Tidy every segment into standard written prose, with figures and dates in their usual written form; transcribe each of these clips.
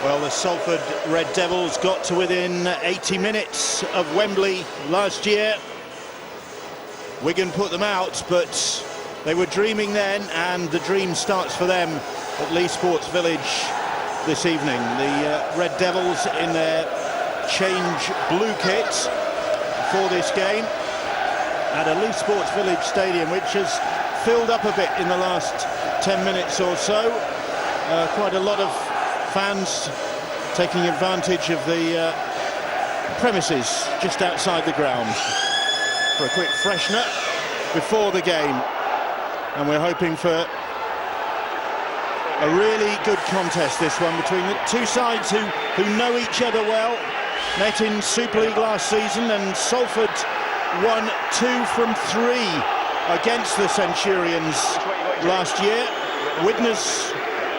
Well, the Salford Red Devils got to within 80 minutes of Wembley last year. Wigan put them out, but they were dreaming then, and the dream starts for them at Leigh Sports Village this evening. The Red Devils in their change blue kit for this game at a Leigh Sports Village stadium, which has filled up a bit in the last 10 minutes or so. Quite a lot of fans taking advantage of the premises just outside the ground for a quick freshener before the game, and we're hoping for a really good contest, this one, between the two sides who know each other well. Met in Super League last season, and Salford won 2 from 3 against the Centurions last year. Witness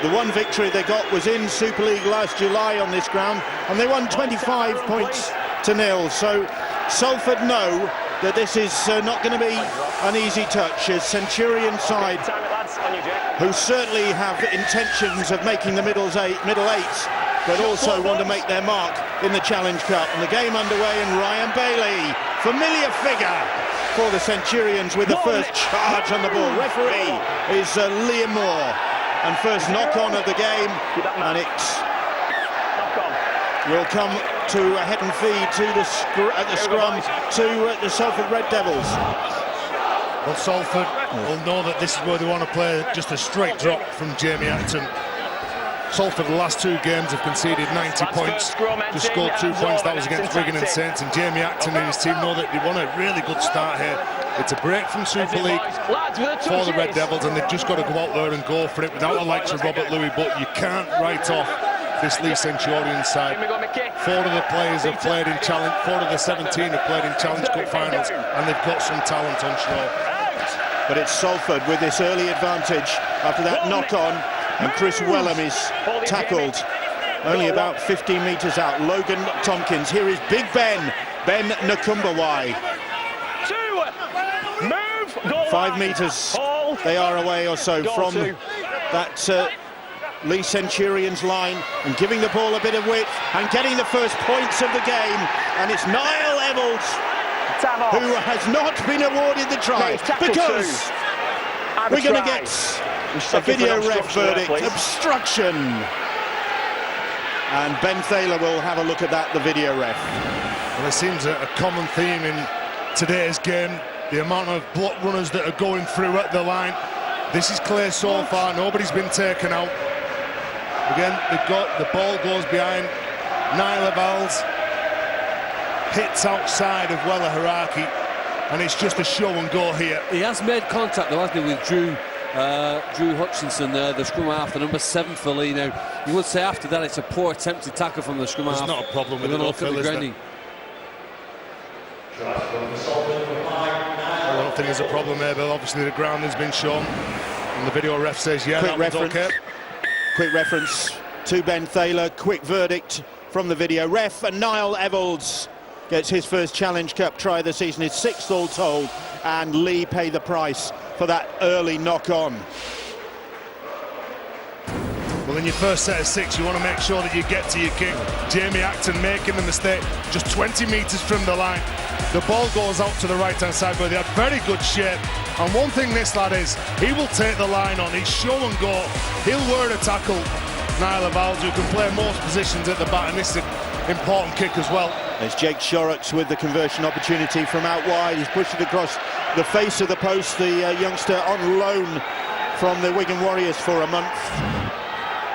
the one victory they got was in Super League last July on this ground, and they won 25 points to 0. So Salford know that this is not going to be an easy touch, as Centurion side, who certainly have intentions of making the middle eight, but also want to make their mark in the Challenge Cup. And the game underway, and Ryan Bailey, familiar figure for the Centurions, with the first charge on the ball. Referee is Liam Moore, and first knock-on of the game, and it will come to a head and feed to the scrum to the Salford Red Devils. Well, Salford will know that this is where they want to play, just a straight drop from Jamie Acton. Salford, the last 2 games, have conceded 90 points, just scored 2 points. That was against Wigan and Saints, and Jamie Acton and his team know that they want a really good start here. It's a break from Super League for the Red Devils, and they've just got to go out there and go for it without the likes of Robert Louis. But you can't write off this Leigh Centurion side. 4 of the players have played in Challenge, 4 of the 17 have played in Challenge Cup finals, and they've got some talent on show. But it's Salford with this early advantage after that knock-on, and Chris Wellham is tackled only about 15 metres out. Logan Tompkins. Here is Big Ben Nakumbawai. 5 metres they are away or so from that Leigh Centurions line, and giving the ball a bit of width and getting the first points of the game. And it's Niall Evalds who has not been awarded the try, because we're going to get a video ref verdict, obstruction. And Ben Thaler will have a look at that, the video ref. Well, there seems a common theme in today's game, the amount of block runners that are going through at the line. This is clear so far, nobody's been taken out. Again, the ball goes behind. Niall Evalds hits outside of Wella Haraki, and it's just a show and go here. He has made contact though, hasn't he, with Drew Hutchinson there, the scrum half, the number 7 for Leigh. Now, you would say after that it's a poor attempted tackle from the scrum half. There's not a problem with it, look at the grounding. I don't think there's a problem there, but obviously the ground has been shown, and the video ref says, yeah, that was okay. Quick reference to Ben Thaler, quick verdict from the video ref, and Niall Evalds gets his first Challenge Cup try of the season, his 6th all told, and Leigh pay the price for that early knock-on. Well, in your first set of 6, you want to make sure that you get to your kick. Jamie Acton making the mistake just 20 metres from the line. The ball goes out to the right-hand side where they had very good shape. And one thing this lad is, he will take the line on. He's show and go. He'll wear a tackle. Niall Evalds, who can play most positions at the bat, and this is an important kick as well. There's Jake Shorrocks with the conversion opportunity from out wide. He's pushed it across the face of the post, the youngster on loan from the Wigan Warriors for a month.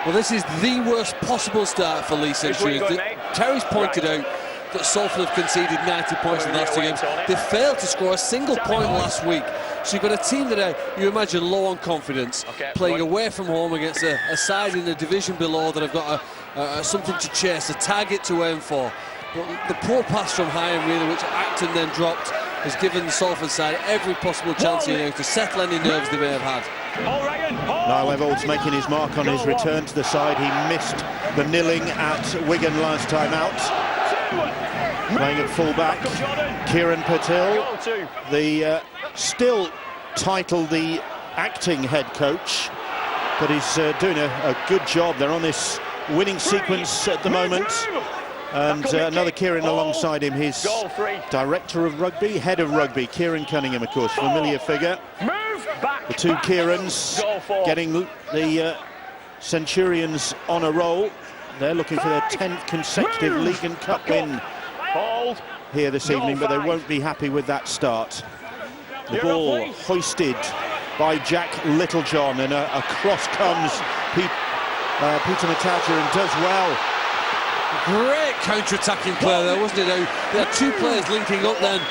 Well, this is the worst possible start for Leigh Centurions. Terry's pointed out that Salford have conceded 90 points in the last 2 games. They failed to score a single point last week. So you've got a team that you imagine low on confidence, playing away from home against a side in the division below that have got something to chase, a target to aim for. But the poor pass from Hyam, really, which Acton then dropped, has given the Salford side every possible chance here to settle any nerves they may have had. Niall Evalds making his mark on his return to the side. He missed the nilling at Wigan last time out. Playing at full-back, Kieran Patil, the still titled the acting head coach, but he's doing a good job. They're on this winning sequence at the moment. And another Kieran alongside him, his director of rugby, head of rugby, Kieran Cunningham, of course, familiar figure. The two Kierans getting the Centurions on a roll. They're looking for their 10th consecutive League and Cup win here this evening, but they won't be happy with that start. The ball hoisted by Jack Littlejohn, and across comes Peter Matautia, and does well. Great counter-attacking play there, wasn't it? There are two players linking up then,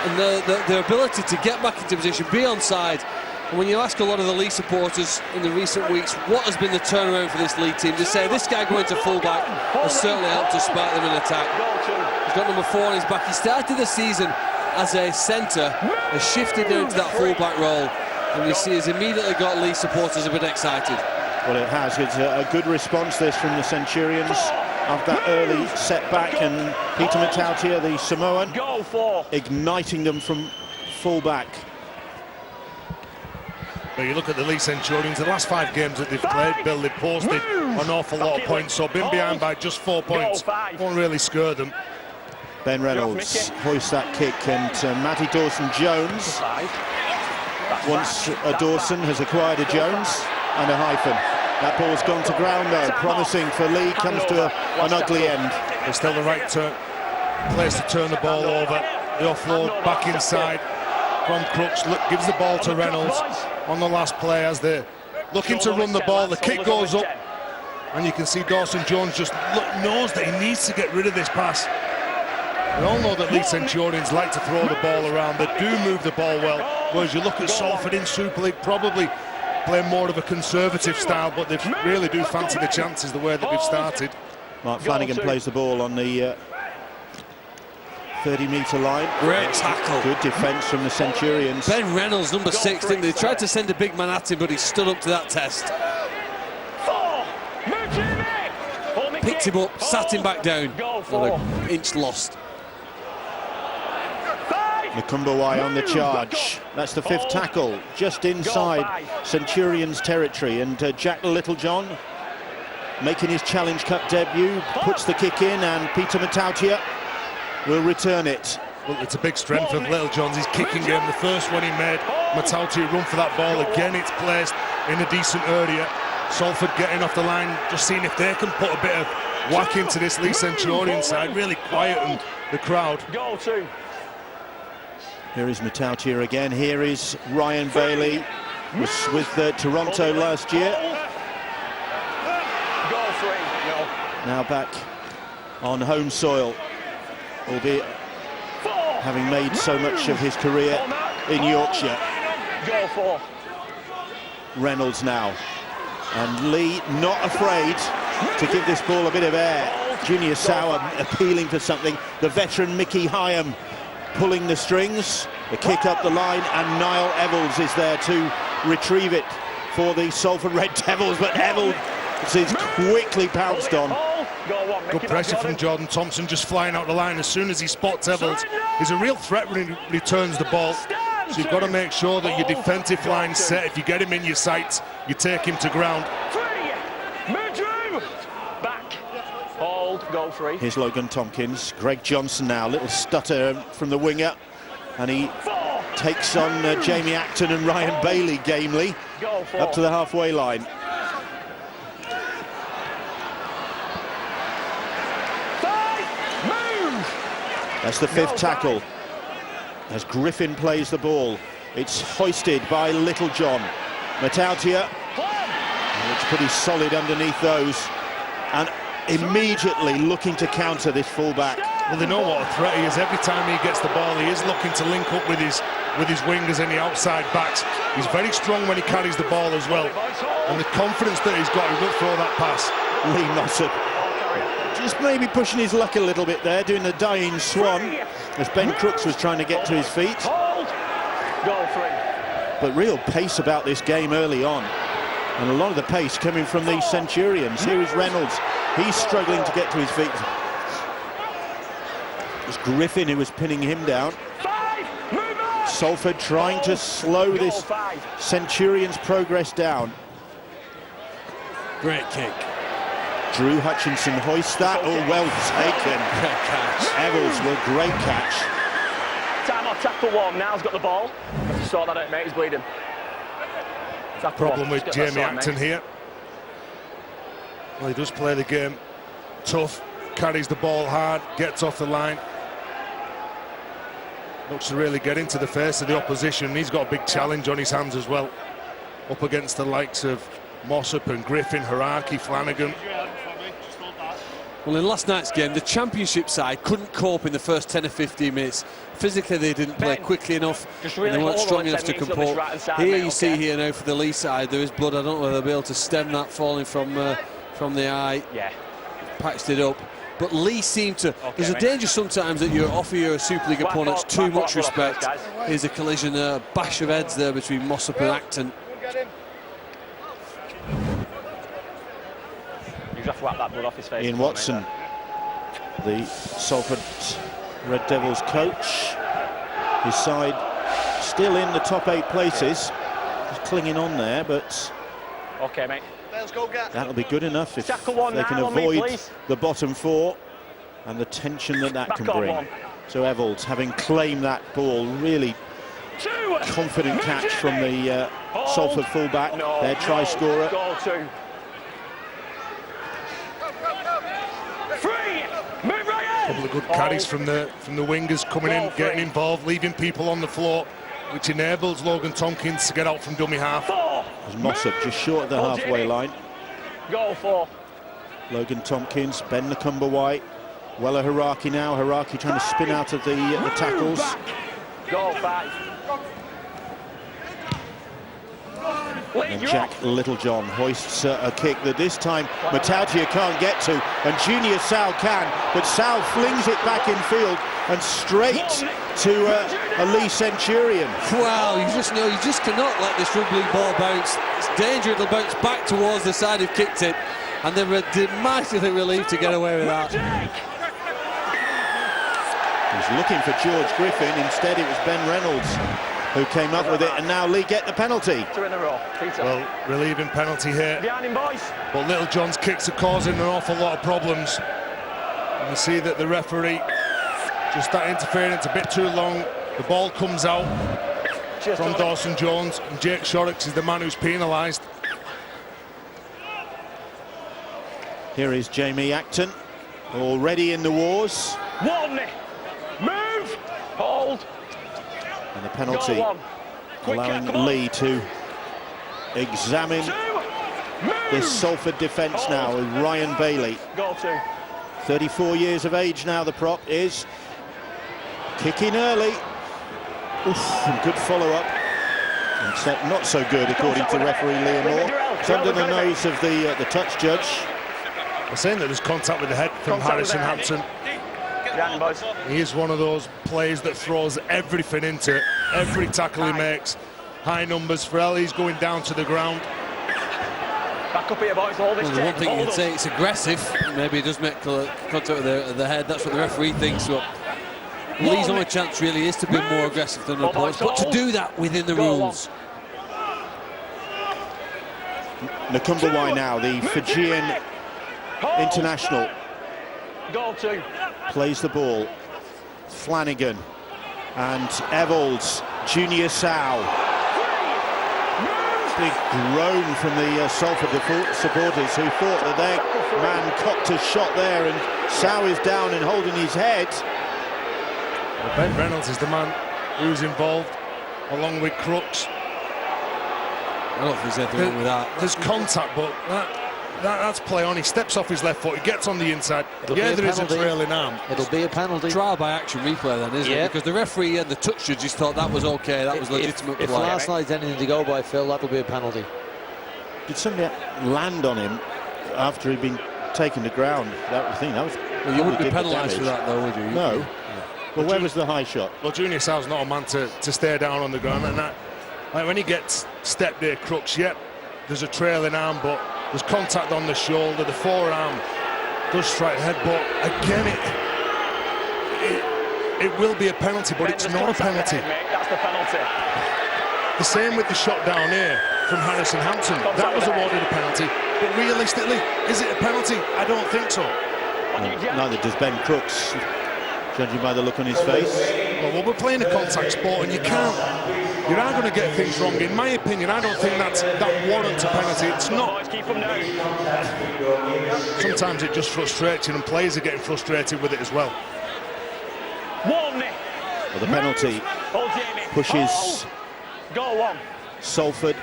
and their ability to get back into position, be onside. And when you ask a lot of the Leigh supporters in the recent weeks what has been the turnaround for this Leigh team, they say this guy going to full-back has certainly helped to spark them in attack. He's got number 4 on his back. He started the season as a centre, has shifted now into that full-back role, and you see he's immediately got Leigh supporters a bit excited. Well, it has. It's a good response, this, from the Centurions after that early setback, and Peter Matautia, the Samoan, igniting them from full-back. But you look at the Leigh Centurions, the last 5 games that they've played, Bill, they've posted an awful lot of points, so being behind by just 4 points won't really scare them. Ben Reynolds hoists that kick, and Matty Dawson-Jones, once a Dawson, has acquired a Jones and a hyphen. That ball's gone to ground though, promising for Leigh, comes to an ugly end. It's still the right place to turn the ball over. The offload back inside from Crooks, gives the ball to Reynolds on the last play as they're looking to run the ball. The kick goes up, and you can see Dawson-Jones just knows that he needs to get rid of this pass. We all know that Leigh Centurions like to throw the ball around. They do move the ball well, whereas you look at Salford in Super League, probably playing more of a conservative style, but they really do fancy the chances the way that we've started. Mark Flanagan plays the ball on the 30-metre line. Great tackle. Good defence from the Centurions. Ben Reynolds, number 6, they tried to send a big man at him, but he stood up to that test. Picked him up, sat him back down. Not an inch lost. Nakumbawai on the charge. That's the 5th tackle, just inside Centurions territory, and Jack Littlejohn making his Challenge Cup debut, puts the kick in, and Peter Matautia will return it. Well, it's a big strength of Littlejohn's, his kicking game. The first one he made, Matautia run for that ball. Again, it's placed in a decent area. Salford getting off the line, just seeing if they can put a bit of whack into this Leigh Centurion side, really quieten the crowd. Here is Matautia again. Here is Ryan Bailey, was with Toronto last year. Now back on home soil, albeit having made so much of his career in Yorkshire. Reynolds now, and Leigh not afraid to give this ball a bit of air. Junior Sauer appealing for something. The veteran Mickey Hyam pulling the strings. The kick up the line, and Niall Evalds is there to retrieve it for the Salford Red Devils, but Evalds is quickly pounced on. Good pressure from Jordan Thompson, just flying out the line as soon as he spots Evalds. He's a real threat when he returns the ball, so you've got to make sure that your defensive line's set. If you get him in your sights, you take him to ground. Here's Logan Tompkins. Greg Johnson now, little stutter from the winger, and he takes on Jamie Acton and Ryan Bailey gamely up to the halfway line. That's the 5th tackle as Griffin plays the ball. It's hoisted by Littlejohn. Matautia looks pretty solid underneath those, and immediately looking to counter this fullback. Well, they know what a threat he is. Every time he gets the ball, he is looking to link up with his wingers and the outside backs. He's very strong when he carries the ball as well, and the confidence that he's got, he will throw that pass. Leigh Mossop just maybe pushing his luck a little bit there, doing the dying swan as Ben Crooks was trying to get to his feet. But real pace about this game early on, and a lot of the pace coming from these Centurions. Here is Reynolds. He's struggling to get to his feet. It's Griffin who was pinning him down. Salford trying to slow this Centurions' progress down. Great kick. Drew Hutchinson hoists that. Oh, well taken. Great catch. Evans with a great catch. Time off tackle one. Now's got the ball. Have to sort that out, mate. He's bleeding. Tackle Problem one. with Just get that Jamie sorted, Acton mate. here. Well, he does play the game tough, carries the ball hard, gets off the line. Looks to really get into the face of the opposition. He's got a big challenge on his hands as well. Up against the likes of Mossop and Griffin, Haraki, Flanagan. Well, in last night's game, the championship side couldn't cope in the first 10 or 15 minutes. Physically, they didn't play quickly enough, really and they weren't hold strong on enough 10 to minutes on this compose. right-hand side, Here mate, you see okay. here now for the Leigh side, there is blood. I don't know whether they'll be able to stem that falling from the eye. Yeah. Patched it up. But Leigh seemed to... there's a danger sometimes that you offer your Super League opponents too much respect. Here's a collision, a bash of heads there between Mossop and Acton. You just have to wipe that blood off his face. Ian Watson, the Salford Red Devils coach. His side still in the top 8 places. He's clinging on there, but Okay, mate. that'll be good enough if Tackle one they can now on me, avoid please. the bottom 4 and the tension that Back can on bring. one. So Evalds, having claimed that ball, really Two. confident catch from the Hold. Salford fullback, No, their try no. scorer. Goal 2. Free. Move right in. Couple of good carries from the wingers coming in, getting involved, leaving people on the floor, which enables Logan Tompkins to get out from dummy half. 4. As Mossop just short of the Oh, halfway Jimmy. line. Goal 4. Logan Tompkins, Ben Nakumba-White, Wella Haraki now. Haraki trying to spin out of the tackles. Goal 5. And Jack Littlejohn hoists a kick that this time Matautia can't get to, and Junior Sal can, but Sal flings it back in field and straight to a Leigh Centurion. Wow, you just know, you just cannot let this rugby league ball bounce. It's dangerous, it'll bounce back towards the side who kicked it, and they were mightily relieved to get away with that. He's looking for George Griffin, instead it was Ben Reynolds who came up with it, and now Leigh get the penalty. 2 in a row. Peter. Well, relieving penalty here. Behind him, boys. But Littlejohn's kicks are causing an awful lot of problems. And you see that the referee just that interference a bit too long. The ball comes out from Dawson Jones, and Jake Shorrocks is the man who's penalised. Here is Jamie Acton, already in the wars, 1. Move. Hold. and the penalty Goal 1. Quick allowing kick, come on. Leigh to examine 2. Move. this Salford defence now with Ryan Bailey. Goal 2. 34 years of age now, the prop is. Kicking early. Oof, and good follow-up. Except not so good, according to referee Liam Moore. It's under the nose of the touch judge. They're saying that there's contact with the head from Contact with Harrison the head. Hampton. Behind him, boys. He is one of those players that throws everything into it, every tackle he makes. High numbers for Ellie's going down to the ground. Back up here, boys. Hold this Well, the one check. thing you Hold can us. say, it's aggressive. Maybe it does make contact with the head. That's what the referee thinks. So Leigh's only chance really is to be more aggressive than the opponents, but to do that within the rules. Nakumba now, the Fijian international, Goal 2. plays the ball. Flanagan and Evalds, Junior Sal. Big groan from the Salford supporters who thought that their man cocked a shot there, and Sal is down and holding his head. Well, Ben Reynolds is the man who's involved, along with Crooks. I don't think there's anything wrong with that. There's contact, but that's play on. He steps off his left foot, he gets on the inside. There is a trailing arm. It'll be a penalty. Trial by action replay then, isn't it? Because the referee and the touch judges thought that was okay, that was legitimate If play. last night's anything to go by, Phil, that'll be a penalty. Did somebody land on him after he'd been taken to ground? That was the thing. That was. Well, you wouldn't be probably did the penalised for damage. that, though, would you? No. But where was the high shot? Well, Junior Sal's not a man to stay down on the ground, and that, like when he gets stepped there, Crooks, yep, there's a trailing arm, but there's contact on the shoulder, the forearm does strike the head, but again, it will be a penalty, but it's not a penalty. That's the penalty. The same with the shot down here from Harrison Hampton. That was awarded a penalty. But realistically, is it a penalty? I don't think so. Neither does Ben Crooks, judging by the look on his face. Well, we're playing a contact sport, and you are going to get things wrong. In my opinion, I don't think that warrants a penalty. It's not. Sometimes it just frustrates you, and players are getting frustrated with it as well. Well, the penalty pushes Salford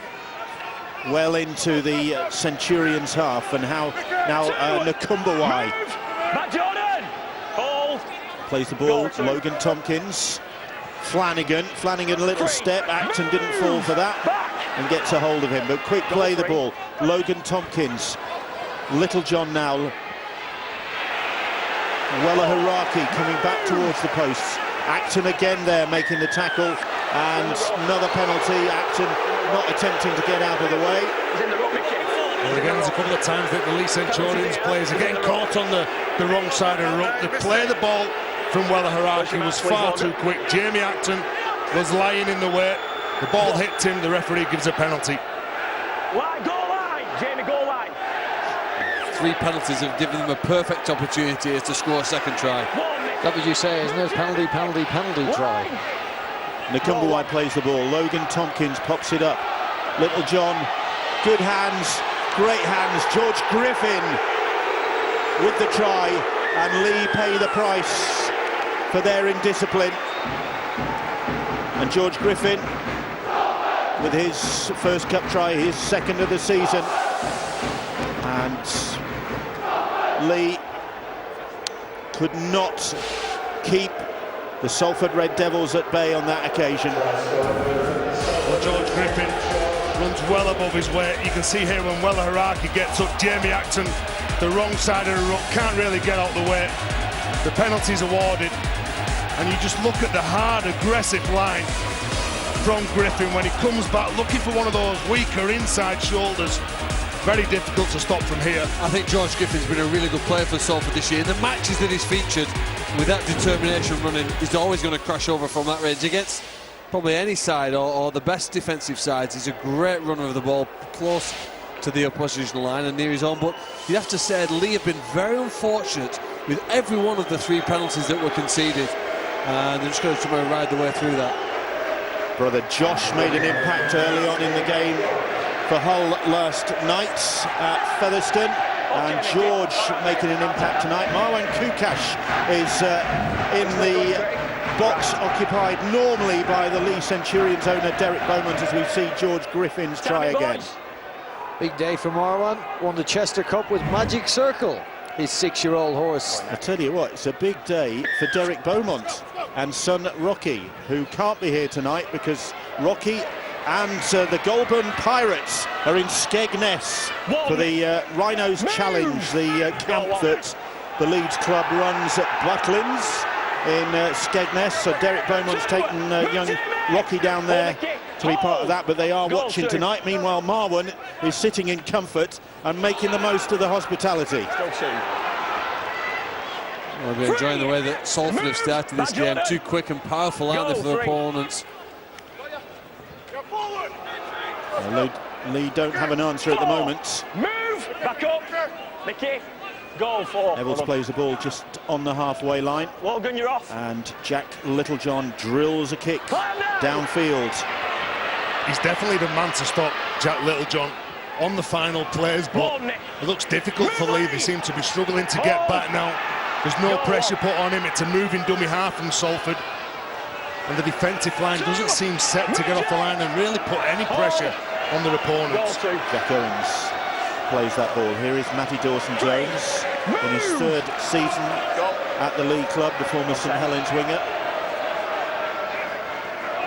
well into the Centurions' half, and now Nakumbawai plays the ball. Logan Tompkins, Flanagan a little step. Acton didn't fall for that and gets a hold of him, but quick play the ball. Logan Tompkins, Littlejohn now. Wella Haraki coming back towards the posts. Acton again there making the tackle, and another penalty. Acton not attempting to get out of the way. Well, again, there's a couple of times that the Leigh Centurions players are getting caught on the wrong side of the ruck. The play the ball from Wella Haraki was far too quick. Jamie Acton was lying in the way. The ball hit him. The referee gives a penalty. Goal line, Jamie, goal line. 3 penalties have given them a perfect opportunity to score a second try. That was you say, isn't it? Penalty, penalty, penalty try. Nakumbawai plays the ball. Logan Tompkins pops it up. Littlejohn, good hands, great hands. George Griffin with the try, and Leigh pay the price for their indiscipline. And George Griffin with his first cup try, his second of the season. And Leigh could not keep the Salford Red Devils at bay on that occasion. Well, George Griffin runs well above his weight. You can see here when Wella Haraki gets up, Jamie Acton, the wrong side of the ruck, can't really get out the way. The penalty's awarded, and you just look at the hard, aggressive line from Griffin when he comes back looking for one of those weaker inside shoulders. Very difficult to stop from here. I think George Griffin's been a really good player for Salford this year. The matches that he's featured with that determination running, he's always going to crash over from that range against probably any side or the best defensive sides. He's a great runner of the ball, close to the opposition line and near his own. But you'd have to say Leigh have been very unfortunate with every one of the 3 penalties that were conceded, and they're just going to try and ride the way through that. Brother Josh made an impact early on in the game for Hull last night at Featherstone, and George making an impact tonight. Marwan Kukash is in the box occupied normally by the Leigh Centurions owner Derek Beaumont, as we see George Griffin's try again. Big day for Marwan. Won the Chester Cup with Magic Circle, his 6-year-old horse. I tell you what, it's a big day for Derek Beaumont and son Rocky, who can't be here tonight because Rocky and the Goulburn Pirates are in Skegness for the Rhinos Challenge, the camp that the Leeds club runs at Butlins in Skegness. So Derek Beaumont's taken young Rocky down there to be part of that, but they are watching tonight. Meanwhile, Marwan is sitting in comfort and making the most of the hospitality. Well, we're enjoying the way that Salford have started this game. Too quick and powerful, aren't they, for their opponents? Leigh don't have an answer at the moment. Move back up, Mickey. Goal for. Evans plays the ball just on the halfway line. Logan, you're off. And Jack Littlejohn drills a kick downfield. He's definitely the man to stop Jack Littlejohn on the final plays, but it looks difficult for Leigh. They seem to be struggling to get back now. There's no pressure put on him. It's a moving dummy half from Salford, and the defensive line doesn't seem set to get off the line and really put any pressure on their opponents. Jack Owens plays that ball. Here is Matty Dawson-Jones in his 3rd season at the Leigh club, the former St Helens winger.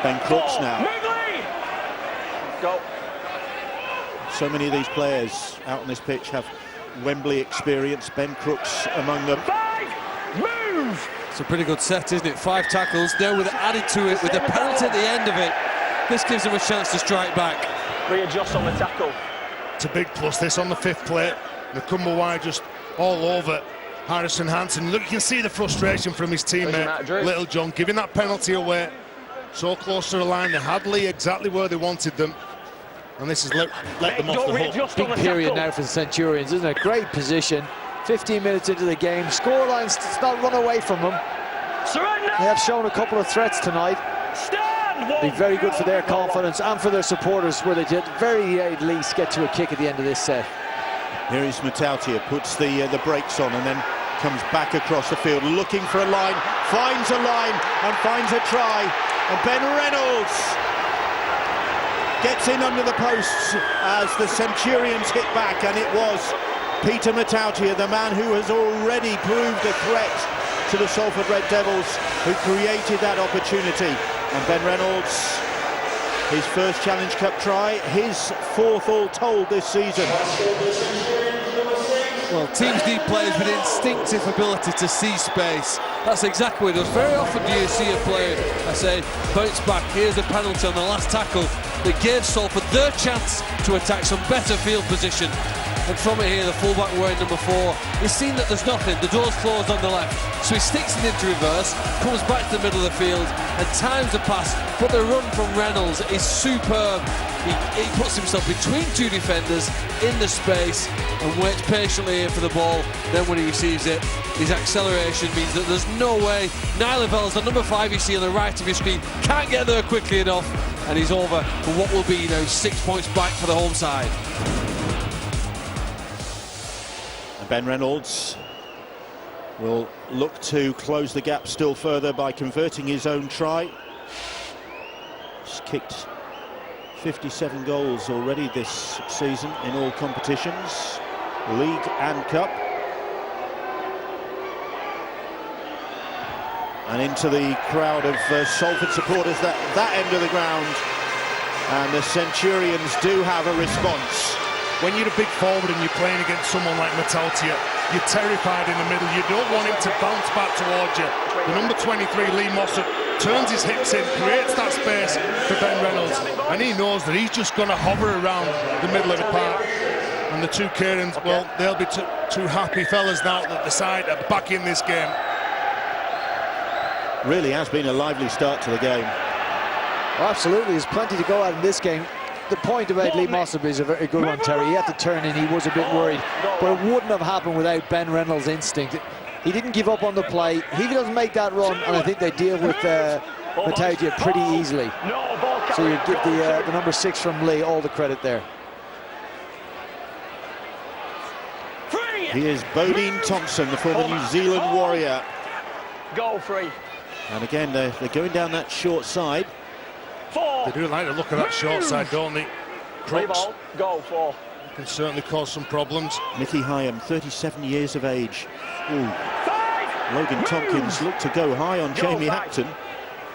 Ben Crooks now. So many of these players out on this pitch have Wembley experience. Ben Crooks among them. It's a pretty good set, isn't it? 5 tackles. Now with added to it with the penalty at the end of it, this gives them a chance to strike back. Readjust on the tackle. It's a big plus this on the 5th play. Nakumbawai just all over Harrison Hansen. Look, you can see the frustration from his teammate Littlejohn, giving that penalty away so close to the line. They had Leigh exactly where they wanted them. And this has let them off the hook. Big period now for the Centurions, isn't it? Great position. 15 minutes into the game. Scoreline's not run away from them. Surrender! They have shown a couple of threats tonight. Stand! Be very good for their confidence and for their supporters, where they did very at least get to a kick at the end of this set. Here is Matautia, puts the brakes on and then comes back across the field, looking for a line, finds a line and finds a try. And Ben Reynolds gets in under the posts as the Centurions hit back, and it was Peter Matautia, the man who has already proved a threat to the Salford Red Devils, who created that opportunity. And Ben Reynolds, his first Challenge Cup try, his fourth all told this season. Well, teams need players with instinctive ability to see space. That's exactly what it does. Very often do you see a player, I say, bounce back. Here's a penalty on the last tackle that gave Salford their chance to attack some better field position. And from it here, the fullback wearing number 4, he's seen that there's nothing, the door's closed on the left, so he sticks it into reverse, comes back to the middle of the field, and times the pass, but the run from Reynolds is superb. He puts himself between two defenders in the space and waits patiently here for the ball. Then when he receives it, his acceleration means that there's no way Niall Lavelles, the number 5 you see on the right of your screen, can't get there quickly enough, and he's over for what will be now 6 points back for the home side. Ben Reynolds will look to close the gap still further by converting his own try. He's kicked 57 goals already this season in all competitions, league and cup. And into the crowd of Salford supporters that end of the ground. And the Centurions do have a response. When you're a big forward and you're playing against someone like Matautia, you're terrified in the middle. You don't want him to bounce back towards you. The number 23, Leigh Mossop, turns his hips in, creates that space for Ben Reynolds, and he knows that he's just going to hover around the middle of the park. And the two Cairns, well, they'll be two happy fellas now that the side are back in this game. Really has been a lively start to the game. Absolutely, there's plenty to go at in this game. The point about Leigh Mossop is a very good one, Terry. He had to turn in, he was a bit worried, but it wouldn't have happened without Ben Reynolds' instinct. He didn't give up on the play. He doesn't make that run, and I think they deal with Matautia pretty easily. So you give the number 6 from Leigh all the credit there. He is Bodine Thompson, the former New Zealand warrior. Goal free. And again, they're going down that short side. They do like to look at that short side, don't they? Crooks Goal 4. can certainly cause some problems. Mickey Hyam, 37 years of age. Ooh. Logan Tompkins looked to go high on Jamie Acton.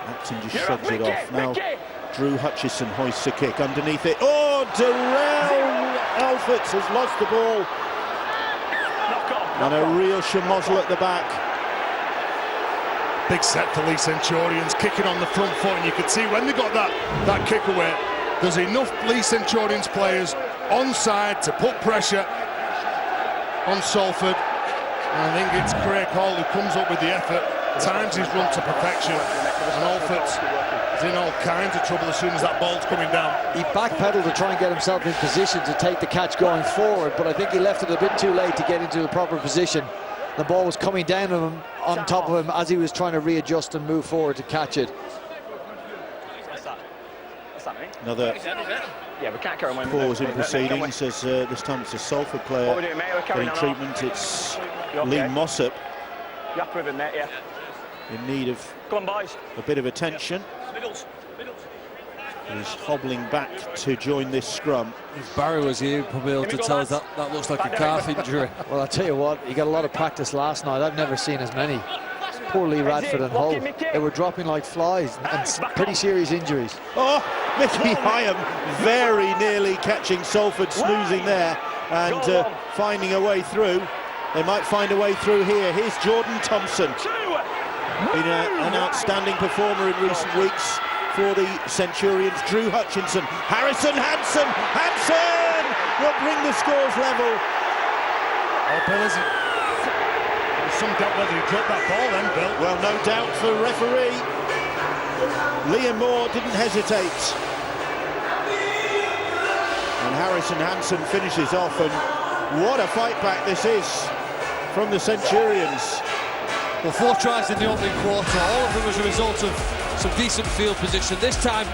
Acton just shrugs it off. Now Drew Hutchison hoists a kick underneath it. Oh, Darrell Alfords has lost the ball. And a real schmozzle at the back. Big set for Leigh Centurions, kicking on the front foot, and you could see when they got that kick away, there's enough Leigh Centurions players onside to put pressure on Salford. And I think it's Craig Hall who comes up with the effort, times his run to perfection, and Alfords is in all kinds of trouble as soon as that ball's coming down. He backpedaled to try and get himself in position to take the catch going forward, but I think he left it a bit too late to get into the proper position. The ball was coming down on top of him as he was trying to readjust and move forward to catch it. Another Yeah, we can't carry on pause in proceedings as this time it's a Salford player getting treatment. It's Leigh Mossop You happy with it, mate? Yeah. in need of Come on, boys. a bit of attention. He's hobbling back to join this scrum. If Barry was here, he'd probably be able to tell us that looks like a calf injury. Well, I'll tell you what, he got a lot of practice last night. I've never seen as many. Poor Lee Radford and Hull. They were dropping like flies, and pretty serious injuries. Oh, Mickey Hyam very nearly catching Salford snoozing there and finding a way through. They might find a way through here. Here's Jordan Thompson. Been an outstanding performer in recent weeks for the Centurions. Drew Hutchinson, Harrison Hansen will bring the scores level. Oh, Bill, is it? There's some doubt whether he dropped that ball then, Bill. Well, no doubt for referee. Liam Moore didn't hesitate. Harrison Hansen finishes off, and what a fight back this is from the Centurions. Well, 4 tries in the opening quarter, all of them as a result of some decent field position. This time,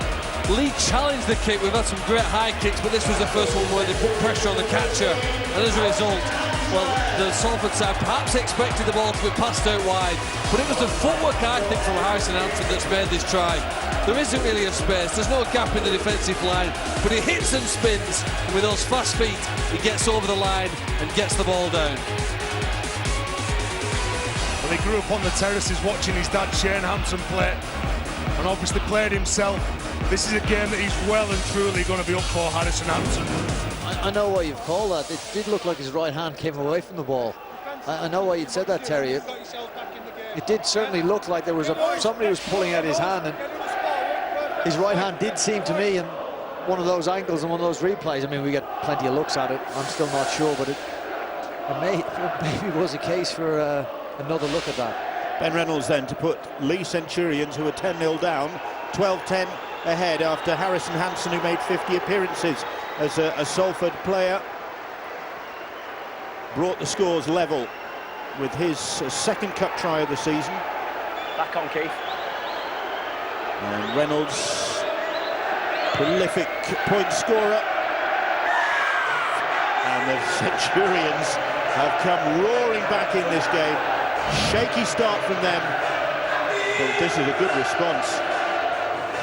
Leigh challenged the kick. We've had some great high kicks, but this was the first one where they put pressure on the catcher, and as a result, well, the Salford side perhaps expected the ball to be passed out wide, but it was the footwork, I think, from Harrison Hansen that's made this try. There isn't really a space, there's no gap in the defensive line, but he hits and spins, and with those fast feet, he gets over the line and gets the ball down. Well, he grew up on the terraces watching his dad Shane Hampson play, and obviously played himself. This is a game that he's well and truly going to be up for, Harrison Hampson. I know why you've called that. It did look like his right hand came away from the ball. I know why you'd said that, Terry. It did certainly look like there was somebody was pulling at his hand, and his right hand did seem to me in one of those angles and one of those replays. I mean, we get plenty of looks at it. I'm still not sure, but it maybe was a case for another look at that. Ben Reynolds then to put Leigh Centurions, who are 10-0 down, 12-10 ahead after Harrison Hansen, who made 50 appearances as a Salford player, brought the scores level with his second cup try of the season. Back on, Keith. And Reynolds, prolific point scorer. And the Centurions have come roaring back in this game. Shaky start from them, but this is a good response.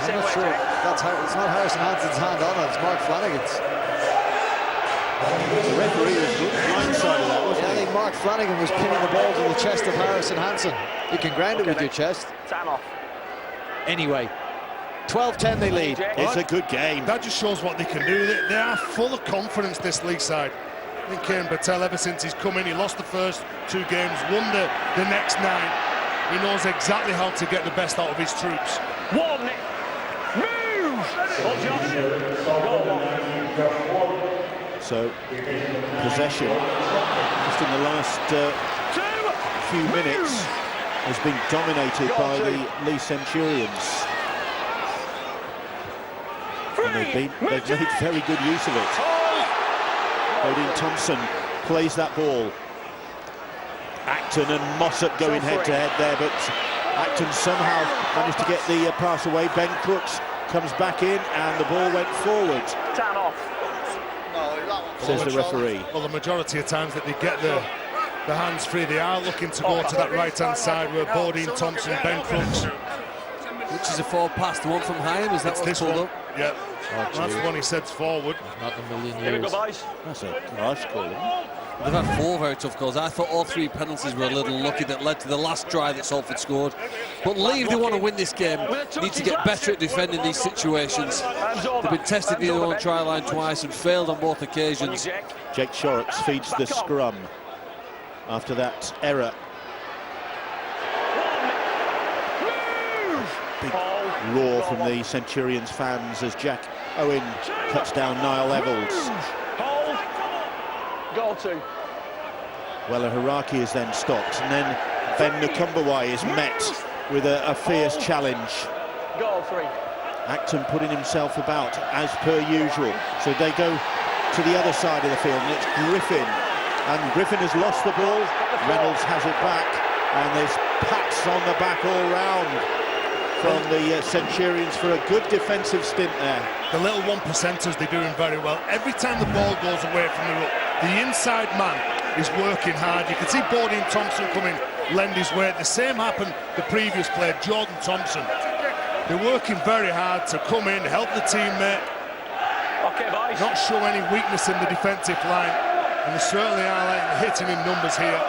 I'm not sure. It's not Harrison Hansen's hand on it, it's Mark Flanagan's. The referee was blindsided that, wasn't I he? think Mark Flanagan was pinning the ball to the chest of Harrison Hansen. You can ground it with your chest. Time off. Anyway, 12-10 they lead. It's a good game. That just shows what they can do. They are full of confidence, this Leigh side. I think Kane Battelle, ever since he's come in, he lost the first 2 games, won the next 9. He knows exactly how to get the best out of his troops. One. Move! Oh, Josh. Go on. So, possession, just in the last few minutes, has been dominated by the Leigh Centurions. And they've made very good use of it. Bodine Thompson plays that ball. Acton and Mossop going head-to-head there, but Acton somehow managed to get the pass away. Ben Crooks comes back in, and the ball went forward. Time off. Says the referee. Well, the majority of times that they get the hands free, they are looking to go to that right-hand side where Bodine Thompson, Ben Crooks. Which is a forward pass, the one from Hyam, is that what's pulled up? Yeah, that's the one he sets forward. Not in a million Here we go, years. boys. That's a harsh call, isn't it? They've had 4 very tough goals. I thought all 3 penalties were a little lucky that led to the last try that Salford scored. But Leigh, if they want to win this game, need to get better at defending these situations. They've been tested near their own try line twice and failed on both occasions. Jake Shorrocks feeds the scrum after that error. Big roar from the Centurions fans as Jack Owen cuts down Niall Evalds. Hold. Go to. Well, Haraki is then stopped, and then Ben Nukumbawai is met with a fierce challenge. Goal 3. Acton putting himself about as per usual. So they go to the other side of the field, and it's Griffin. And Griffin has lost the ball. Reynolds has it back, and there's pats on the back all round from the Centurions for a good defensive stint there. The little 1%ers, they're doing very well. Every time the ball goes away from the inside man is working hard. You can see Bodine Thompson coming, lend his weight. The same happened the previous player, Jordan Thompson. They're working very hard to come in, help the teammate, Okay, boys. not show any weakness in the defensive line. And they certainly are hitting in numbers here.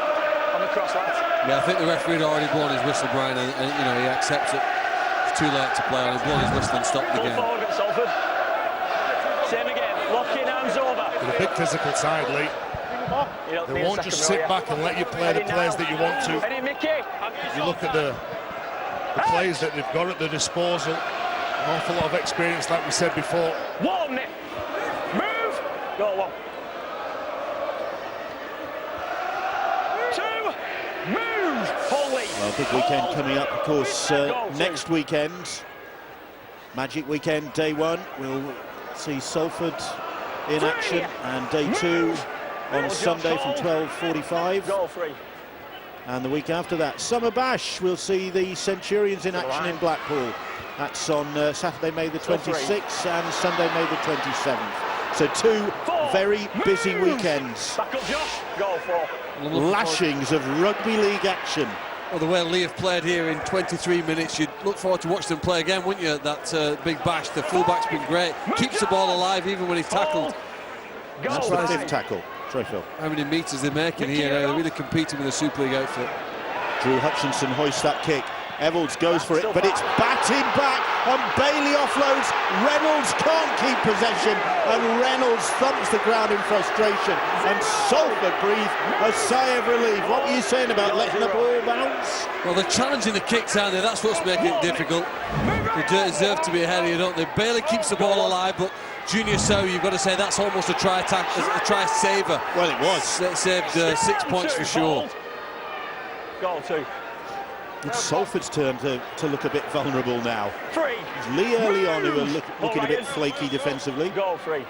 On the cross, lads. Yeah, I think the referee had already blown his whistle, Brian, and you know, he accepts it. It's too late to play on. He's blown his whistle and stopped the Full game. forward at Salford. Same again. Locking hands over. With a big physical side, Leigh. They won't just sit back and let you play the players that you want to. Eddie Mickey. You look at the players that they've got at their disposal. An awful lot of experience, like we said before. 1. Move. Go 1. 2. Move. Holy. Well, big weekend coming up, of course, next weekend. Magic weekend, day 1. We'll see Salford in action, and day 2 on Sunday from 12:45. Goal free. And the week after that, Summer Bash, we'll see the Centurions in action in Blackpool. That's on Saturday, May the 26th, and Sunday, May the 27th. So 2 very busy weekends. Back up, Josh. Goal 4. Lashings of rugby league action. Well, the way Leigh have played here in 23 minutes, you'd look forward to watching them play again, wouldn't you? That big bash. The fullback's been great. Keeps the ball alive even when he's tackled. That's the 5th tackle. Troyfield. How many metres they're making here now. They're really competing with a Super League outfit. Drew Hutchinson hoists that kick. Evalds goes for it, but it's batted back, and Bailey offloads. Reynolds can't keep possession, and Reynolds thumps the ground in frustration, and Salford breathe a sigh of relief. What were you saying about letting the ball bounce? Well, they're challenging the kicks, aren't they? That's what's making it difficult. They deserve to be ahead here, don't they? Bailey keeps the ball alive, but Junior So, you've got to say that's almost a try saver. Well, it was. That saved 6 points for sure. Goal 2. It's Salford's turn to look a bit vulnerable now. 3. It's Leigh early on who are looking a bit flaky defensively. Goal 3.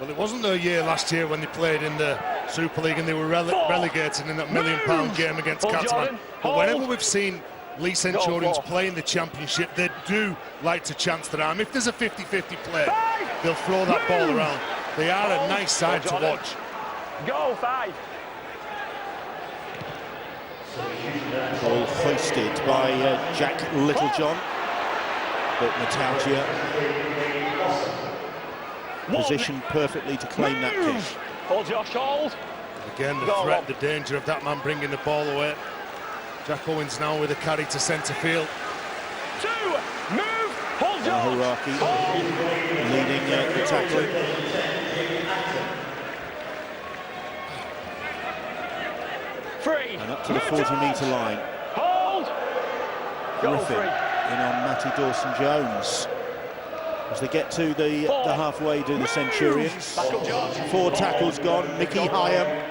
Well, it wasn't their year last year when they played in the Super League and they were relegated in that £1 million game against Catalan. But whenever we've seen Leigh Centurions play in the Championship, they do like to chance their arm. If there's a 50-50 play, they'll throw that ball around. They are a nice side to watch. Goal 5. Ball hoisted by Jack Littlejohn, but Matautia positioned perfectly to claim that kick. Hold Josh, hold. Again, the threat, the danger of that man bringing the ball away. Jack Owens now with a carry to centre field. 2. Move. Hold Josh. Haraki leading the tackling. And up to the 40-metre line. Hold. Griffin in on Matty Dawson-Jones. As they get to the halfway to the Centurions. 4 tackles gone. Mickey Hyam,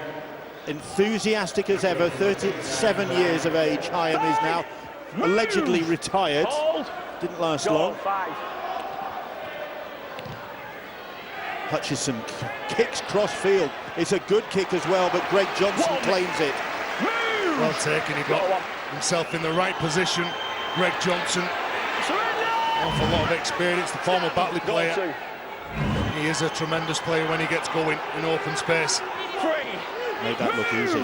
enthusiastic as ever, 37 years of age. Hyam is now allegedly retired. Didn't last long. Hutchison kicks cross-field. It's a good kick as well, but Greg Johnson claims it. Well taken, he got himself in the right position. Greg Johnson, awful lot of experience, the former Batley player. He is a tremendous player when he gets going in open space. Made that look easy.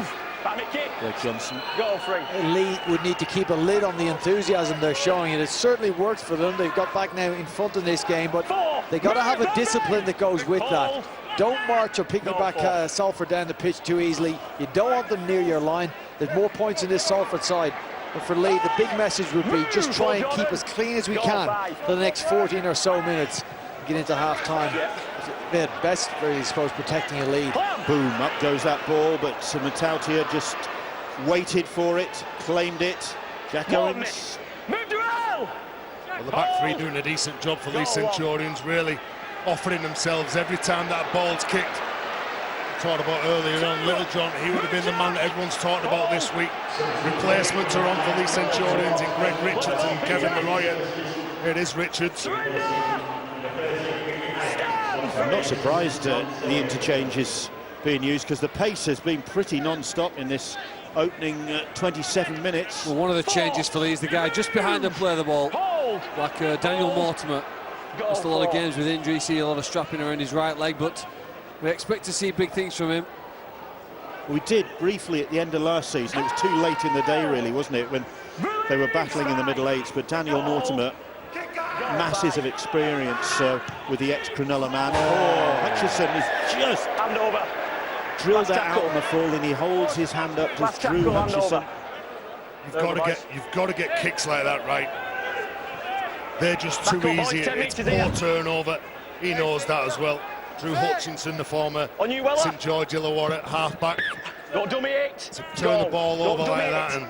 Greg Johnson. Goal 3. Leigh would need to keep a lid on the enthusiasm they're showing, and it certainly worked for them. They've got back now in front in this game, but they got to have a discipline that goes with that. Don't march or piggyback Salford down the pitch too easily. You don't want them near your line. There's more points in this Salford side. But for Leigh, the big message would be just try and keep as clean as we can for the next 14 or so minutes and get into half-time. They're best, I suppose, protecting a lead. Boom, up goes that ball, but Matautia just waited for it, claimed it. Jack Owens. Well, the back three doing a decent job for Leigh Centurions, really offering themselves every time that ball's kicked. Talked about earlier on, Littlejohn, he would have been the man that everyone's talked about this week. Replacements are on for Leigh Centurions in Greg Richards and Kevin Leroy. Here it is, Richards. I'm not surprised the interchange is being used, because the pace has been pretty non-stop in this opening 27 minutes. Well, one of the changes for Leigh is the guy just behind them play the ball, like Daniel Mortimer. Missed a lot of games with injury, see a lot of strapping around his right leg, but we expect to see big things from him. We did briefly at the end of last season. It was too late in the day, really, wasn't it, when they were battling in the middle eights. But Daniel Mortimer, masses of experience with the ex-Cronulla man. Oh, Hutchison is just drilled that out on the full, and he holds his hand up to Drew Hutchison. You've got to get kicks like that right. They're just too easy. It's poor turnover. He knows that as well. Drew Hutchinson, the former St George Illawarra half-back, to turn the ball over like that, and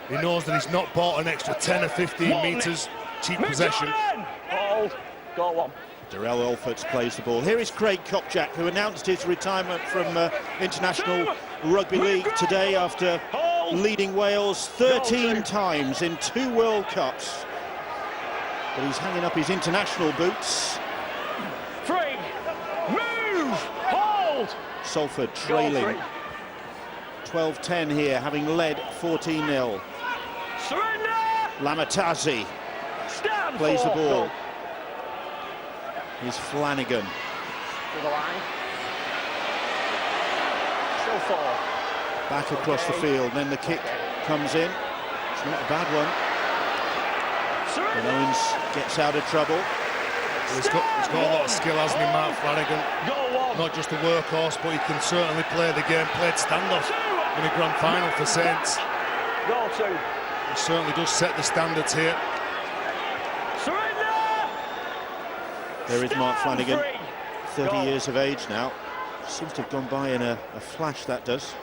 he knows that he's not bought an extra 10 or 15 metres cheap possession. Darrell Alfords plays the ball. Here is Craig Kopczak, who announced his retirement from International Rugby League today after leading Wales 13 times in 2 World Cups. But he's hanging up his international boots. Hold. Salford trailing 12-10 here, having led 14-0. Surrender. Lamatazi Stand plays the for. ball. Go. Here's Flanagan. To the line. Still 4. Back across the field, then the kick comes in. It's not a bad one. And Surrender. Owens gets out of trouble. He's got a lot of skill, hasn't he, Mark Flanagan? Go on. Not just a workhorse, but he can certainly play the game. Played standoff in a grand final for Saints. Go 2. He certainly does set the standards here. Surrender. There is Mark Stand Flanagan, free. 30 Go. years of age now. Seems to have gone by in a flash, that does.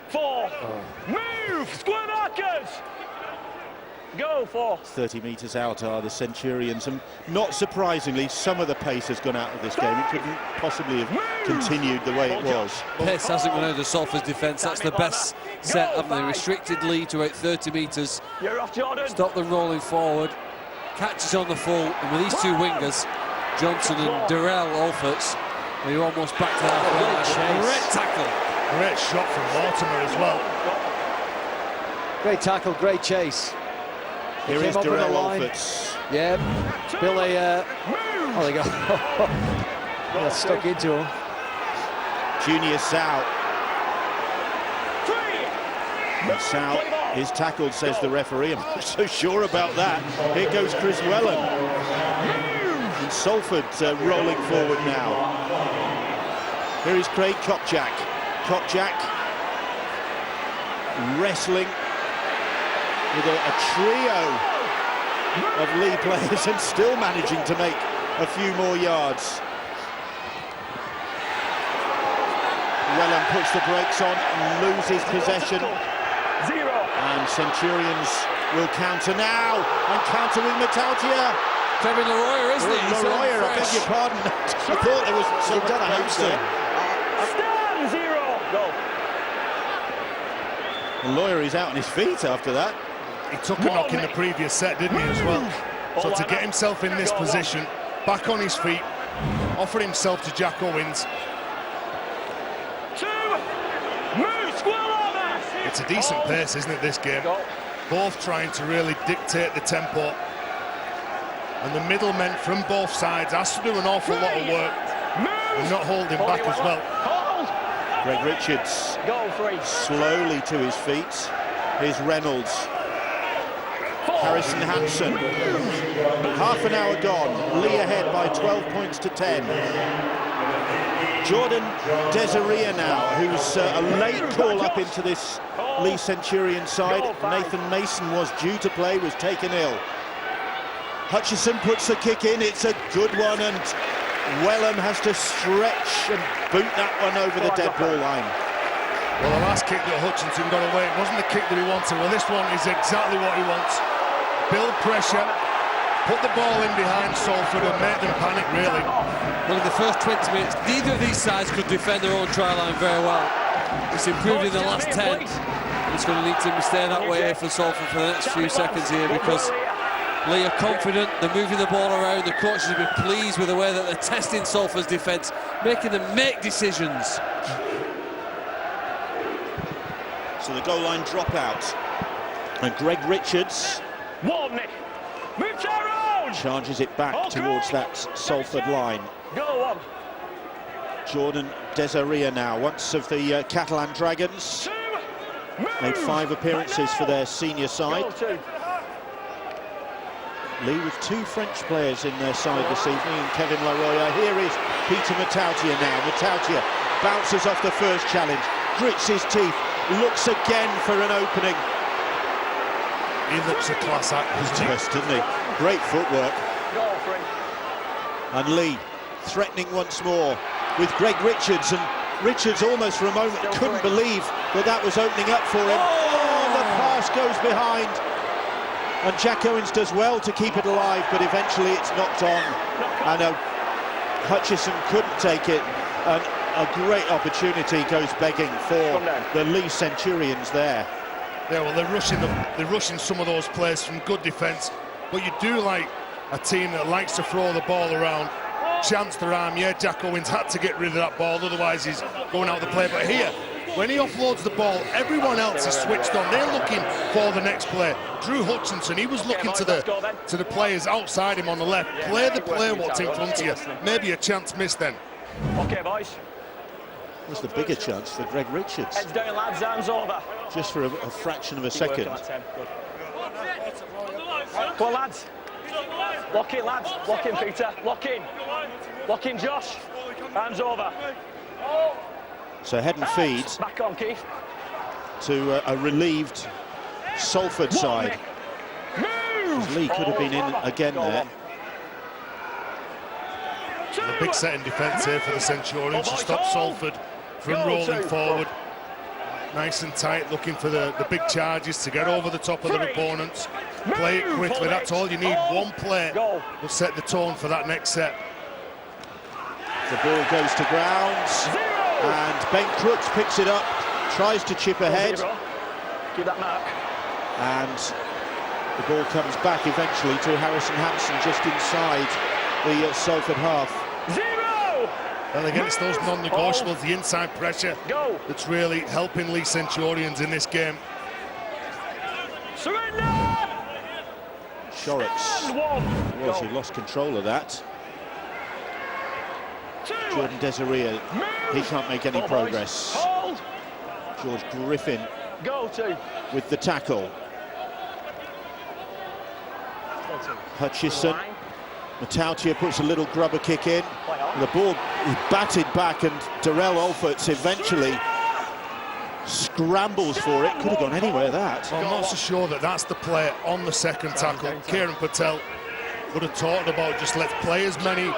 4. Move. Square markers. Go 4. 30 metres out are the Centurions, and not surprisingly, some of the pace has gone out of this game. It couldn't possibly have continued the way it was. Pace hasn't gone out of Salford's defence. That's the best set, haven't they? Restricted lead to about 30 metres. You're off, Jordan. Stop them rolling forward. Catches on the full, and with these two wingers, Johnson and Darrell Alforts, they're almost back to that. Great tackle. Great shot from Mortimer as well. Great tackle, great chase. He Here came is up with Darrell the line. Alforts. Yeah, Billy. Oh, they go. Got stuck into him. Junior Sau. 3. And Sau is tackled, says the referee. I'm not so sure about that. Here goes Chris Whelan. And Salford rolling forward now. Here is Craig Kopczak. Kopczak wrestling with a trio of Leigh players and still managing to make a few more yards. Whelan puts the brakes on and loses possession. 0. And Centurions will counter now, and counter with Matautia. Kevin Leroyer, isn't he? He's Leroyer, on I beg fresh. your pardon. I thought there was some done a house there. Stand 0. Go. And Leroyer is out on his feet after that. He took a knock in the previous set, didn't he, as well? So to get himself in this position, back on his feet, offer himself to Jack Owens. 2. Move. Square armor. It's a decent pace, isn't it, this game? Go. Both trying to really dictate the tempo. And the middlemen from both sides has to do an awful lot of work. And not holding back as well. Hold. Greg Richards Go 3. slowly to his feet. Here's Reynolds. 4. Harrison Hansen. Half an hour gone. Leigh ahead by 12 points to 10. Jordan Desiree now, who's a late call-up into this Leigh Centurion side. Nathan Mason was due to play, was taken ill. Hutchison puts the kick in, it's a good one, and Whelan has to stretch and boot that one over the dead ball line. Well, the last kick that Hutchinson got away, it wasn't the kick that he wanted. Well, this one is exactly what he wants. Build pressure, put the ball in behind Salford and make them panic, really. Well, in the first 20 minutes, neither of these sides could defend their own try line very well. It's improved in the last 10. It's going to need to stay that way for Salford for the next few seconds here, because Leigh are confident, they're moving the ball around, the coaches will be pleased with the way that they're testing Salford's defence, making them make decisions. So the goal line dropout. And Greg Richards 1. Move Tyrone. charges it back towards that Salford line. Go on. Jordan Desiree now, once of the Catalan Dragons. 2. Made 5 appearances for their senior side. Go 2. Leigh with 2 French players in their side this evening, and Kevin Leroyer. Here is Peter Matautia now. Matautia bounces off the first challenge, grits his teeth, looks again for an opening. He looks a class act, doesn't he? Yes, doesn't he? Great footwork. Go 3. And Leigh threatening once more with Greg Richards, and Richards almost for a moment couldn't believe that that was opening up for him. Oh, the pass goes behind. And Jack Owens does well to keep it alive, but eventually it's knocked on. And Hutchison couldn't take it, and a great opportunity goes begging for the Leigh Centurions there. Yeah, well, they're rushing some of those players from good defence, but you do like a team that likes to throw the ball around. chance to arm. Yeah, Jack Owens had to get rid of that ball, otherwise he's going out of the play. But here, when he offloads the ball, everyone else is switched on. They're looking for the next play. Drew Hutchinson, he was looking to the players outside him on the left. Play the play what's in front of you. Maybe a chance missed then. Okay, boys. Was the bigger chance for Greg Richards. Heads down, lads, hands over. Just for a fraction of a second. Go on, lads. Lock in, lads. Lock in, Peter. Lock in. Lock in, Josh. Hands over. So head and feed Back on, Keith. to a relieved Salford side. Leigh could have been in again there. A big set in defence here for the Centurions to stop Salford from rolling forward. Nice and tight, looking for the big charges to get over the top of their opponents. Play it quickly, that's all you need. One play will set the tone for that next set. The ball goes to ground, and Ben Crooks picks it up, tries to chip ahead, Give that mark. and the ball comes back eventually to Harrison Hampson just inside the Salford half. 0. Well, again, it's those non-negotiables, the inside pressure that's really helping Leigh Centurions in this game. Surrender. Shorrocks he lost control of that. Jordan Desiree, he can't make any progress. Hold. George Griffin Go to. with the tackle. Hutchison. Matautia puts a little grubber kick in. The ball is batted back, and Darrell Olferts eventually scrambles for it. Could have gone anywhere, that. Well, I'm not so sure that that's the play on the second tackle. Kieran Patel would have talked about just let's play as many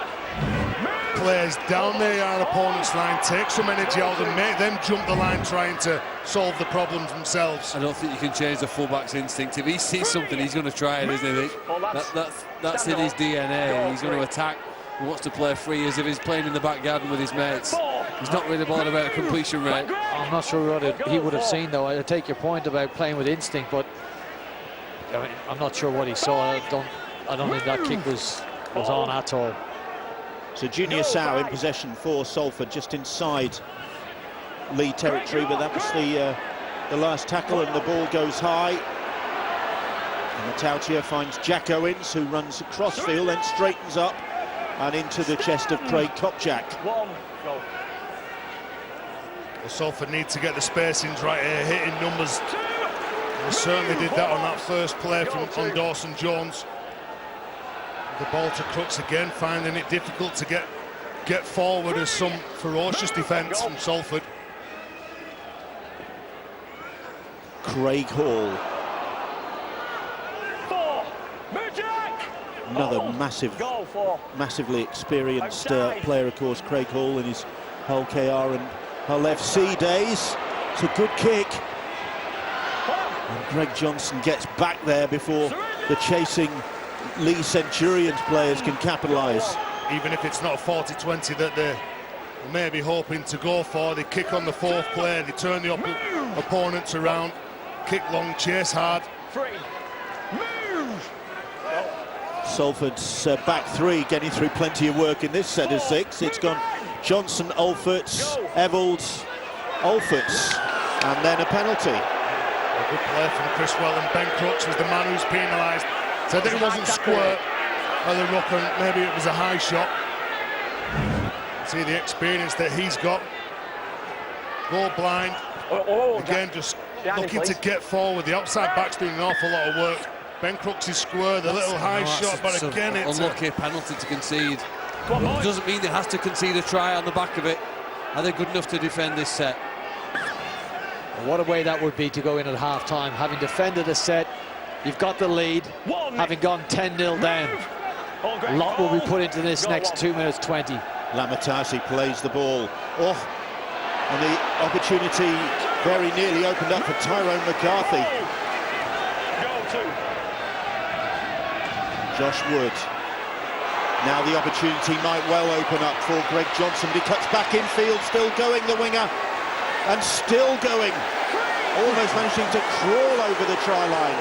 players down our opponent's line, take some energy out and make them jump the line trying to solve the problems themselves. I don't think you can change the fullback's instinct. If he sees something, he's going to try it, isn't he? That's in his DNA. He's going to attack. He wants to play free as if he's playing in the back garden with his mates. He's not really bothered about a completion rate. I'm not sure what he would have seen, though. I take your point about playing with instinct, but I mean, I'm not sure what he saw. I don't think that kick was on at all. So Junior Sow in possession for Salford, just inside Leigh territory, but that was the last tackle, and the ball goes high. And Matautia finds Jack Owens, who runs across field, then straightens up and into the chest of Craig Kopczak. Well, Salford need to get the spacings right here, hitting numbers. They certainly did that on that first play from Dawson Jones. The ball to Crooks again, finding it difficult to get forward as some ferocious defence from Salford. Craig Hall. Another massively experienced player, of course, Craig Hall, in his Hull KR and Hull FC days. It's a good kick. And Greg Johnson gets back there before the chasing Leigh Centurions players can capitalise. Even if it's not a 40-20 that they're maybe hoping to go for, they kick on the fourth play, they turn the opponents around, kick long, chase hard. Salford's back three getting through plenty of work in this set of six. It's gone Johnson, Olferts, Evalds, Olferts, and then a penalty. A good play from Criswell, and Ben Crooks was the man who's penalised. So I think it wasn't squirt by the ruck, and maybe it was a high shot. See the experience that he's got. Goal blind. Again, just looking to get forward. The outside back's doing an awful lot of work. Ben Crooks is square, the little high shot, but again it's unlucky penalty to concede. It doesn't mean they has to concede a try on the back of it. Are they good enough to defend this set? What a way that would be to go in at half-time, having defended a set. You've got the lead, having gone 10-0 down. A lot will be put into this next 2 minutes 20. Lamatasi plays the ball. Oh, and the opportunity very nearly opened up for Tyrone McCarthy. Josh Wood. Now the opportunity might well open up for Greg Johnson, but he cuts back infield, still going, the winger, and still going. Almost managing to crawl over the try line.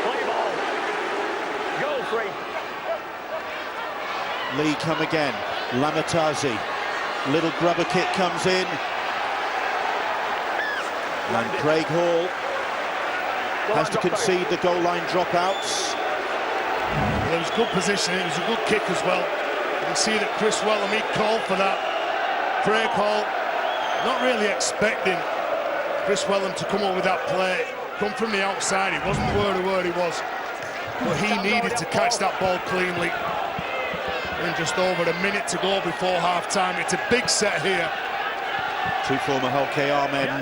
Play ball. Goal free. Leigh come again. Lamatazi, little grubber kick comes in, and Craig Hall has to concede the goal line dropouts. Well, it was good positioning, it was a good kick as well. You can see that Chris Wellham, he called for that. Craig Hall, not really expecting Chris Wellham to come up with that play, come from the outside. He wasn't where he was, but he needed to catch that ball cleanly. And just over a minute to go before half-time. It's a big set here. Two former Hull KR men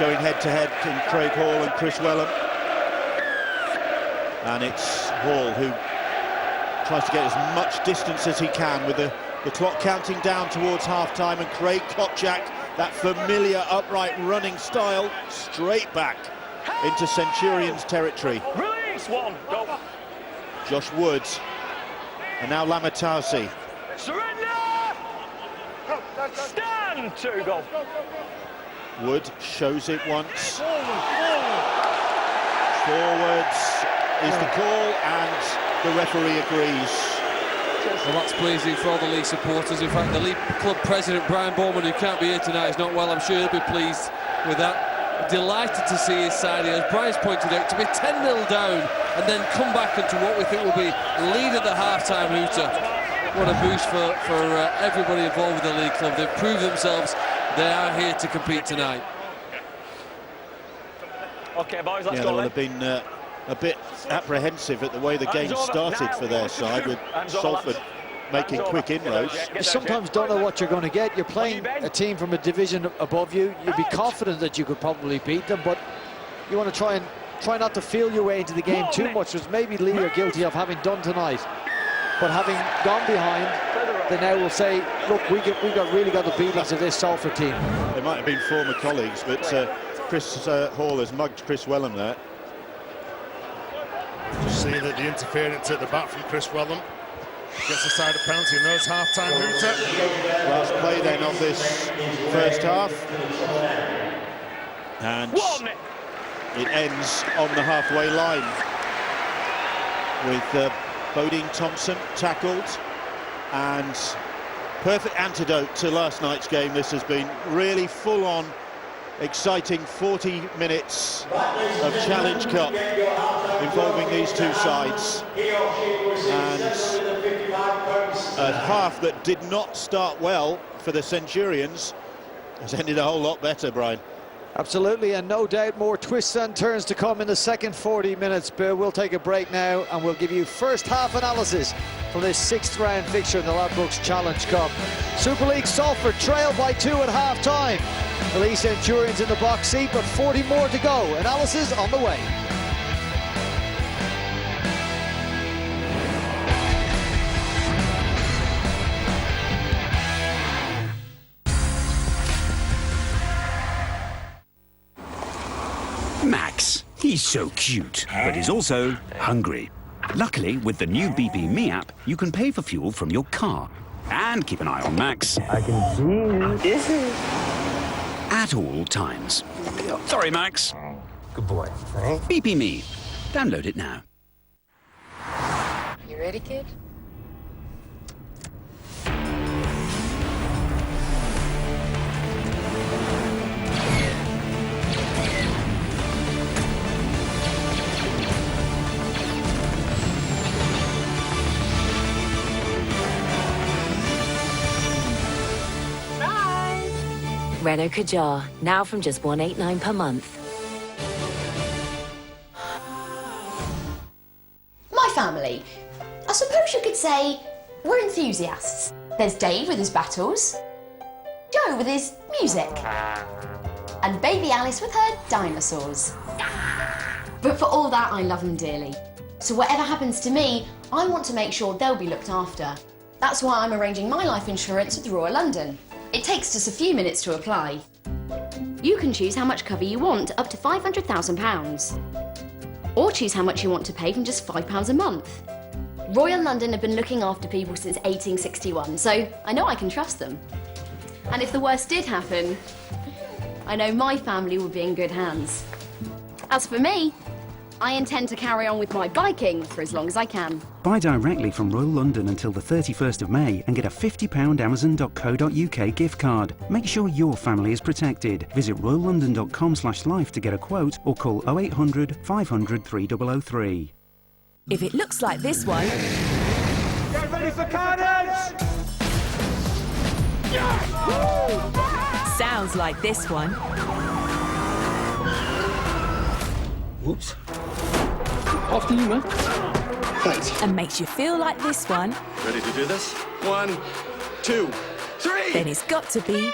going head-to-head in Craig Hall and Chris Wellham. And it's Hall who tries to get as much distance as he can with the clock counting down towards half-time, and Craig Kopchak, that familiar upright running style, straight back into Centurions territory. Release one, go. Josh Woods, and now Lamatazi. Surrender! Stand, 2 goal. Wood shows it once. Forwards is the call, and the referee agrees. Well, that's pleasing for all the Leigh supporters. In fact, the Leigh club president, Brian Bowman, who can't be here tonight, is not well. I'm sure he'll be pleased with that. Delighted to see his side here, as Brian's pointed out, to be 10-0 down and then come back into what we think will be lead at the half-time hooter. What a boost for everybody involved with the Leigh club. They've proved themselves. They are here to compete tonight. Okay, boys, let's go. They'll have been a bit apprehensive at the way the game started for their side, with Salford making quick inroads. You sometimes don't know what you're going to get. You're playing a team from a division above you. You'd be confident that you could probably beat them, but you want to try not to feel your way into the game too much, which maybe Leigh are guilty of having done tonight. But having gone behind, they now will say, look, we really got the beatings of this Salford team. They might have been former colleagues, but Chris Hall has mugged Chris Wellham there. Just seeing that the interference at the back from Chris Wellham gets a side of penalty, and there's half-time hooter. Last play then of this first half, and it ends on the halfway line with Bodine Thompson tackled, and perfect antidote to last night's game. This has been really full-on, exciting 40 minutes of Challenge Cup involving these two sides, and a half that did not start well for the Centurions has ended a whole lot better, Brian. Absolutely, and no doubt more twists and turns to come in the second 40 minutes. Bill, we'll take a break now and we'll give you first half analysis from this 6th round fixture in the Ladbrokes Challenge Cup. Super League Salford trail by 2 at half-time. The Leigh Centurions in the box seat, but 40 more to go. Analysis on the way. Max, he's so cute, but he's also hungry. Luckily, with the new BP Me app, you can pay for fuel from your car. And keep an eye on Max. I can see you. At all times. Sorry, Max. Good boy. Thanks. BP Me. Download it now. You ready, kid? Renault Kadjar, now from just $189 per month. My family. I suppose you could say we're enthusiasts. There's Dave with his battles, Joe with his music, and baby Alice with her dinosaurs. But for all that, I love them dearly. So whatever happens to me, I want to make sure they'll be looked after. That's why I'm arranging my life insurance with Royal London. It takes just a few minutes to apply. You can choose how much cover you want, up to £500,000. Or choose how much you want to pay from just £5 a month. Royal London have been looking after people since 1861, so I know I can trust them. And if the worst did happen, I know my family will be in good hands. As for me, I intend to carry on with my biking for as long as I can. Buy directly from Royal London until the 31st of May and get a £50 amazon.co.uk gift card. Make sure your family is protected. Visit royallondon.com/life to get a quote or call 0800 500 3003. If it looks like this one... Get ready for carnage! Sounds like this one... Whoops. After you, man. Thanks. And makes you feel like this one... Ready to do this? 1, 2, 3! Then it's got to be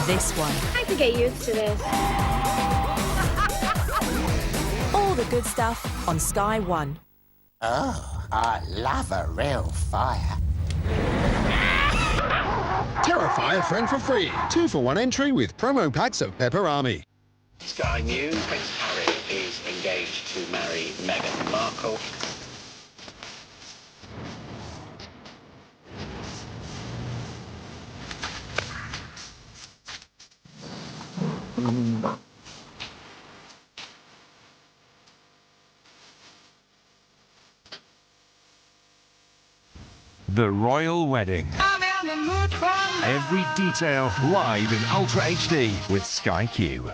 this one. I could get used to this. All the good stuff on Sky One. Oh, I love a real fire. Terrify a friend for free. 2-for-1 entry with promo packs of Pepper Army. Sky News, Prince Harry is engaged to marry Meghan Markle. The Royal Wedding. Every detail live in Ultra HD with Sky Q.